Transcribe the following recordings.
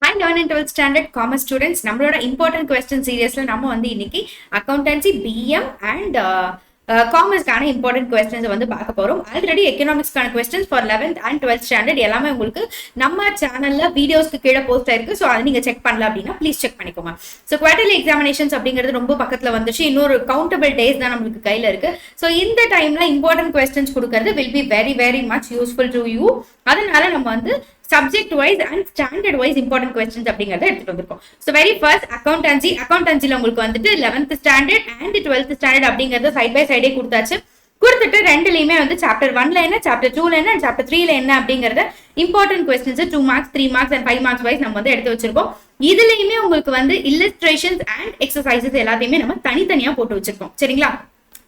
Hi 11 and 12th standard commerce students, நம்மளோட important question seriesல நம்ம வந்து இன்னைக்கு accountancy BM and காமர்ஸ்க்கான இம்பார்ட்டன்ட் கொஸ்டின்ஸ் வந்து பார்க்க போறோம். ஆல்ரெடி எக்கனாமிக்ஸ்க்கான questions for 11th and 12th standard எல்லாமே உங்களுக்கு நம்ம சேனல்ல வீடியோஸ்க்கு கீழே போஸ்ட் ஆயிருக்கு. ஸோ அதை நீங்க செக் பண்ணல அப்படின்னா ப்ளீஸ் செக் பண்ணிக்கோங்க. ஸோ குவார்டர்லி எக்ஸாமினேஷன்ஸ் அப்படிங்கிறது ரொம்ப பக்கத்துல வந்துச்சு. இன்னொரு கவுண்டபிள் டேஸ் தான் நம்மளுக்கு கையில இருக்கு. ஸோ இந்த டைம்ல இம்பார்ட்டன்ட் கொஸ்டின்ஸ் கொடுக்கறது will be very very much useful to you. அதனால நம்ம வந்து subject wise and standard wise important questions அப்படிங்கறத எடுத்துட்டு வந்திருக்கோம். ஸோ வெரி ஃபர்ஸ்ட் அக்கௌண்டன்சில உங்களுக்கு வந்துட்டு 11th standard and 12th standard அப்படிங்கறத சைட் பை சைடே கொடுத்துட்டு ரெண்டுலயுமே வந்து சாப்டர் 1ல என்ன, சாப்டர் 2ல என்ன, சாப்டர் 3ல என்ன அப்படிங்கறத important questions 2 marks 3 marks and 5 marks wise நம்ம வந்து எடுத்து வச்சிருக்கோம். இதுலயுமே உங்களுக்கு வந்து இல்லஸ்ட்ரேஷன்ஸ் அண்ட் எக்ஸசைசஸ் எல்லாத்தையுமே நம்ம தனித்தனியா போட்டு வச்சிருக்கோம். சரிங்களா?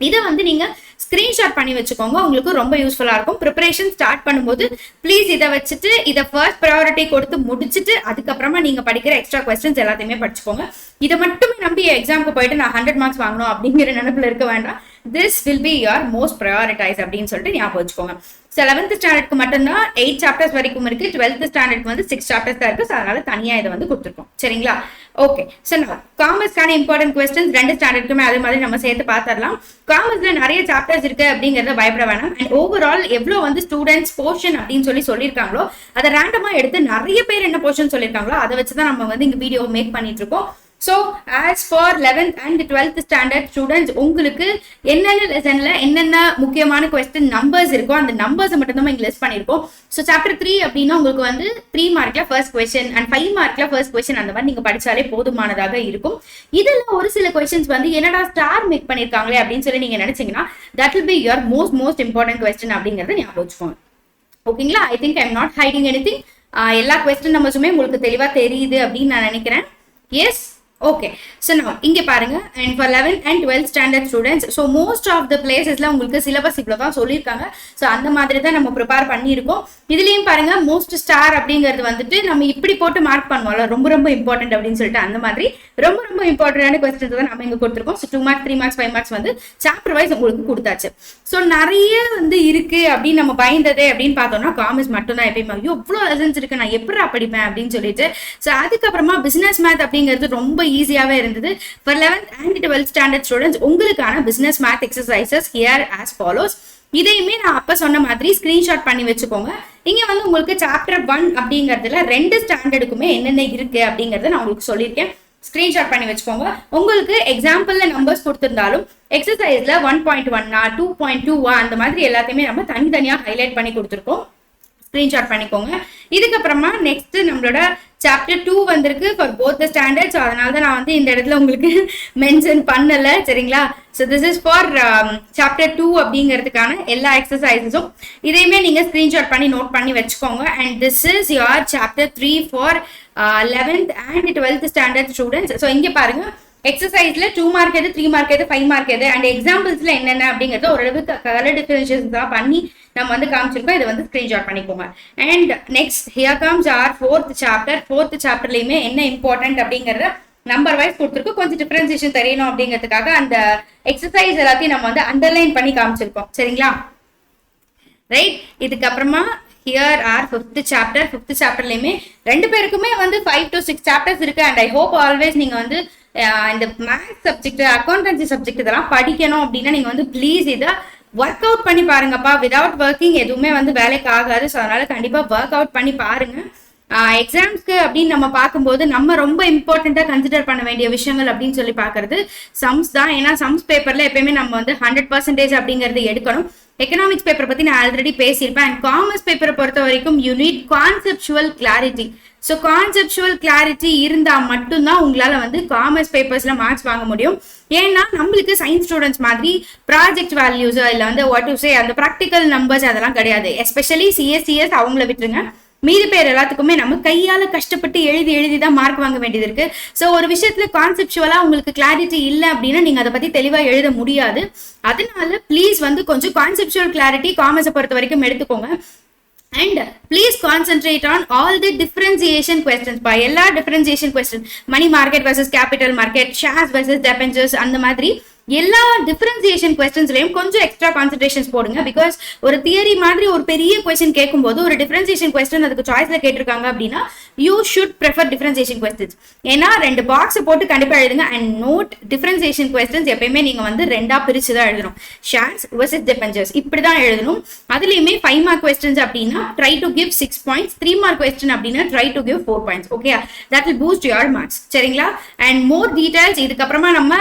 இதை வந்து நீங்க ஸ்கிரீன்ஷாட் பண்ணி வச்சுக்கோங்க, உங்களுக்கு ரொம்ப யூஸ்ஃபுல்லா இருக்கும். ப்ரிப்பரேஷன் ஸ்டார்ட் பண்ணும்போது ப்ளீஸ் இதை வச்சுட்டு இதை ஃபர்ஸ்ட் ப்ரையாரிட்டி கொடுத்து முடிச்சுட்டு அதுக்கப்புறமா நீங்க படிக்கிற எக்ஸ்ட்ரா கொஸ்டின்ஸ் எல்லாத்தையுமே படிச்சுக்கோங்க. இதை மட்டுமே நம்பி எக்ஸாமுக்கு போயிட்டு நான் 100 மார்க்ஸ் வாங்கணும் அப்படிங்கிற நினைப்புல இருக்க வேண்டாம். This will be your most prioritise அப்படின்னு சொல்லிட்டு ஞாபகம் வச்சுக்கோங்க. ஸோ 11th ஸ்டாண்டர்ட்க்கு மட்டும்தான் 8 சாப்டர்ஸ் வரைக்கும் இருக்கு. 12th ஸ்டாண்டர்ட்க்கு வந்து 6 சாப்டர்ஸ் தான் இருக்கு. ஸோ அதனால தனியா இதை வந்து கொடுத்துருக்கோம். சரிங்களா? ஓகே. ஸோ காமர்ஸ்க்கான இம்பார்ட்டன்ட் கொஸ்டின்ஸ் 2 ஸ்டாண்டர்டுக்குமே அதே மாதிரி நம்ம சேர்த்து பார்த்துடலாம். காமர்ஸ்ல நிறைய சாப்டர்ஸ் இருக்கு அப்படிங்கறத பயப்பட வேணாம். அண்ட் ஓவரால் எவ்வளவு வந்து ஸ்டூடெண்ட்ஸ் போர்ஷன் அப்படின்னு சொல்லியிருக்காங்களோ அதை ரேண்டமா எடுத்து நிறைய பேர் என்ன போர்ஷன் சொல்லியிருக்காங்களோ அதை வச்சுதான் நம்ம வந்து இங்க வீடியோ மேக் பண்ணிட்டு இருக்கோம். So as for 11th and 12th standard students, உங்களுக்கு என்னென்ன லெசன்ல என்னென்ன முக்கியமான கொஸ்டின் நம்பர்ஸ் இருக்கோ அந்த நம்பர்ஸ் மட்டும் தான் இங்க லிஸ்ட் பண்ணிருக்கோம். ஸோ சாப்டர் 3 அப்படின்னா உங்களுக்கு வந்து 3 மார்க்ல ஃபர்ஸ்ட் கொஸ்டின் அண்ட் 5 மார்க்ல ஃபர்ஸ்ட் கொஸ்டின் அந்த மாதிரி நீங்க படிச்சாலே போதுமானதாக இருக்கும். இதுல ஒரு சில கொஸ்டின்ஸ் வந்து என்னடா ஸ்டார் மேக் பண்ணிருக்காங்களே அப்படின்னு சொல்லி நீங்க நினைச்சீங்கன்னா that will be your most important question அப்படிங்கறத ஞாபகம் வச்சுக்கோங்க. ஓகேங்களா? I think I am not hiding anything. எல்லா கொஸ்டின் நம்பர்ஸுமே உங்களுக்கு தெளிவா தெரியுது அப்படின்னு நான் நினைக்கிறேன். எஸ். Okay, so now இங்க பாருங்க, and for 11th and 12th standard students, so most of the placesல உங்களுக்கு சிலபஸ் இவ்வளவுதான் சொல்லியிருக்காங்க. ஸோ அந்த மாதிரி தான் நம்ம ப்ரிப்பேர் பண்ணியிருக்கோம். இதுலயும் பாருங்க மோஸ்ட் ஸ்டார் அப்படிங்கிறது வந்துட்டு நம்ம இப்படி போட்டு மார்க் பண்ணுவோம்ல, ரொம்ப ரொம்ப இம்பார்ட்டன்ட் அப்படின்னு சொல்லிட்டு அந்த மாதிரி ரொம்ப ரொம்ப இம்பார்ட்டன்டான கொஸ்டின்ஸ் தான் நம்ம இங்க கொடுத்துருக்கோம். ஸோ 2 மார்க்ஸ் 3 மார்க்ஸ் 5 மார்க்ஸ் வந்து சாப்டர் வைஸ் உங்களுக்கு கொடுத்தாச்சு. ஸோ நிறைய வந்து இருக்கு அப்படின்னு நம்ம பயந்ததே அப்படின்னு பார்த்தோம்னா காமர்ஸ் மட்டும் தான். எப்பயுமே ஐயோ இவ்வளோ லெசன்ஸ் இருக்கு நான் எப்படி படிப்பேன் அப்படின்னு சொல்லிட்டு. ஸோ அதுக்கப்புறமா பிசினஸ் மேத் அப்படிங்கிறது ரொம்ப ஈஸியாவே இருந்தது. For 11th and 12th standard students உங்களுக்கான business math exercises here as follows. இதையுமே நான் அப்ப சொன்ன மாதிரி ஸ்கிரீன்ஷாட் பண்ணி வச்சுக்கோங்க. இங்க வந்து உங்களுக்கு சாப்டர் 1 அப்படிங்கறதுல 2 ஸ்டாண்டர்டுக்குமே என்னென்ன இருக்கு அப்படிங்கறத நான் உங்களுக்கு சொல்லியிருக்கேன். ஸ்கிரீன்ஷாட் பண்ணி வச்சுக்கோங்க. உங்களுக்கு எக்ஸாம்பிள்ல நம்பர்ஸ் கொடுத்திருந்தாலும் எக்ஸசைஸ்ல 1.1 2.2 அந்த மாதிரி எல்லாத்தையுமே நம்ம தனித்தனியா ஹைலைட் பண்ணி கொடுத்துருக்கோம். ஸ்கிரீன்ஷாட் பண்ணிக்கோங்க. இதுக்கப்புறமா நெக்ஸ்ட் நம்மளோட சாப்டர் 2 வந்திருக்கு for both the standard. So அதனால தான் நான் வந்து இந்த இடத்துல உங்களுக்கு மென்ஷன் பண்ணல. சரிங்களா? So this is for chapter 2 அப்படிங்கிறதுக்கான எல்லா எக்ஸசைசஸும் இதையுமே நீங்க ஸ்கிரீன்ஷாட் பண்ணி நோட் பண்ணி வச்சுக்கோங்க. And this is your chapter 3 for 11th and 12th standard students. So இங்க பாருங்க எக்ஸசைஸ்ல 2 மார்க் எது, 3 மார்க் எது, 5 மார்க் எது அண்ட் எக்ஸாம்பிள்ஸ்ல என்னென்ன அப்படிங்கறத ஓரளவுக்கு கலர் டிஃபரன்ஷியேஷன் தான் பண்ணி நம்ம வந்து காமிச்சிருக்கோம். இதை வந்து ஸ்கிரீன்ஷாட் பண்ணிக்கோங்க. And next here comes our 4th chapter. 4th சாப்டர்லயுமே என்ன இம்பார்ட்டன்ட் அப்படிங்கறத நம்பர் வைஸ் கொடுத்துருக்கு. கொஞ்சம் டிஃபரன்சியேஷன் தெரியணும் அப்படிங்கிறதுக்காக அந்த எக்ஸசைஸ் எல்லாத்தையும் நம்ம வந்து அண்டர்லைன் பண்ணி காமிச்சிருக்கோம். சரிங்களா? ரைட். இதுக்கப்புறமா here R 5th chapter. 5th சாப்டர்லயுமே 2 பேருக்குமே வந்து 5 to 6 சாப்டர்ஸ் இருக்கு. அண்ட் ஐ ஹோப் ஆல்வேஸ் நீங்க வந்து இந்த மேத்ஸ் சப்ஜெக்ட் அக்கௌண்டன்சி சப்ஜெக்ட் இதெல்லாம் படிக்கணும் அப்படின்னா நீங்க வந்து ப்ளீஸ் இதை ஒர்க் அவுட் பண்ணி பாருங்கப்பா. விதவுட் ஒர்க்கிங் எதுவுமே வந்து வேலைக்கு ஆகாது. ஸோ அதனால கண்டிப்பா ஒர்க் அவுட் பண்ணி பாருங்க. எக்ஸாம்ஸ்க்கு அப்படின்னு நம்ம பார்க்கும்போது நம்ம ரொம்ப இம்பார்ட்டண்டா கன்சிடர் பண்ண வேண்டிய விஷயங்கள் அப்படின்னு சொல்லி பாக்குறது சம்ஸ் தான். ஏன்னா சம்ஸ் பேப்பர்ல எப்பயுமே நம்ம வந்து 100% அப்படிங்கறது எடுக்கணும். எக்கனாமிக்ஸ் பேப்பர் பத்தி நான் ஆல்ரெடி பேசியிருப்பேன். அண்ட் காமர்ஸ் பேப்பரை பொறுத்த வரைக்கும் you need conceptual clarity. So conceptual clarity இருந்தா மட்டும்தான் உங்களால வந்து காமர்ஸ் பேப்பர்ஸ்ல மார்க்ஸ் வாங்க முடியும். ஏன்னா நம்மளுக்கு சயின்ஸ் ஸ்டூடெண்ட்ஸ் மாதிரி ப்ராஜெக்ட் வேல்யூஸ் இல்ல வந்து வாட் டு சே அந்த ப்ராக்டிக்கல் நம்பர்ஸ் அதெல்லாம் கிடையாது. எஸ்பெஷலி சிஎஸ் அவங்கள விட்டுருங்க. மீதி பேர் எல்லாத்துக்குமே நம்ம கையால கஷ்டப்பட்டு எழுதி தான் மார்க் வாங்க வேண்டியது இருக்கு. ஸோ ஒரு விஷயத்துல கான்செப்சுவலா உங்களுக்கு கிளாரிட்டி இல்லை அப்படின்னா நீங்க அதை பத்தி தெளிவா எழுத முடியாது. அதனால பிளீஸ் வந்து கொஞ்சம் கான்செப்சுவல் கிளாரிட்டி காமர்ஸை பொறுத்த வரைக்கும் எடுத்துக்கோங்க. And please concentrate on all the differentiation questions. By எல்லா differentiation questions, money market versus capital market, shares versus debentures அந்த மாதிரி எல்லா டிஃபரன்சியேஷன் கொஸ்டின்ஸ்லயும் கொஞ்சம் எக்ஸ்ட்ரா கான்சன்ட்ரேஷன்ஸ் போடுங்க. பிகாஸ் ஒரு தியரி மாதிரி ஒரு பெரிய கொஸ்டின் கேட்கும்போது ஒரு டிஃபரன்சியேஷன் கொஸ்டின் அதுக்கு சாய்ஸ்ல கேட்டிருக்காங்க அப்படின்னா you should prefer differentiation questions. ஏன்னா 2 பாக்ஸ் போட்டு கண்டிப்பா எழுதுங்க. அண்ட் நோட் டிஃபரன்சியேஷன் கொஸ்டின்ஸ் எப்பயுமே நீங்க வந்து 2ஆ பிரிச்சு தான் எழுதணும். ஷேர்ஸ் வெர்சஸ் டிபெஞ்சர்ஸ் இப்படிதான் எழுதணும். அதுலயுமே 5 மார்க் கொஸ்டின்ஸ் அப்படின்னா try to give 6 points, 3 mark question அப்படின்னா try to give 4 points. Okay, that will boost your marks. சரிங்களா? அண்ட் மோர் டீடைல்ஸ் இதுக்கப்புறமா நம்ம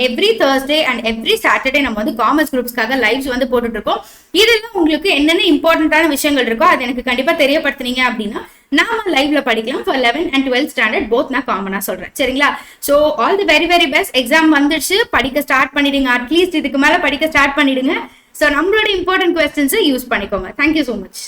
every Thursday and every Saturday நம்ம வந்து காமர்ஸ் குரூப்ஸ்க்காக லைவ்ஸ் வந்து போட்டுட்டு இருக்கோம். இதெல்லாம் உங்களுக்கு என்னென்ன இம்பார்ட்டன்டான விஷயங்கள் இருக்கோ அது எனக்கு கண்டிப்பா தெரியப்படுத்துனீங்க அப்படின்னா நாம லைவ்ல படிக்கலாம். For 11th and 12th standard both நான் காமனா சொல்றேன். சரிங்களா? So all the very very best. Exam வந்துடுச்சு, படிக்க ஸ்டார்ட் பண்ணிடுங்க. அட்லீஸ்ட் இதுக்கு மேல படிக்க ஸ்டார்ட் பண்ணிடுங்க. ஸோ நம்மளோட இம்பார்ட்டன்ட் கொஸ்டின்ஸை யூஸ் பண்ணிக்கோங்க. Thank you so much.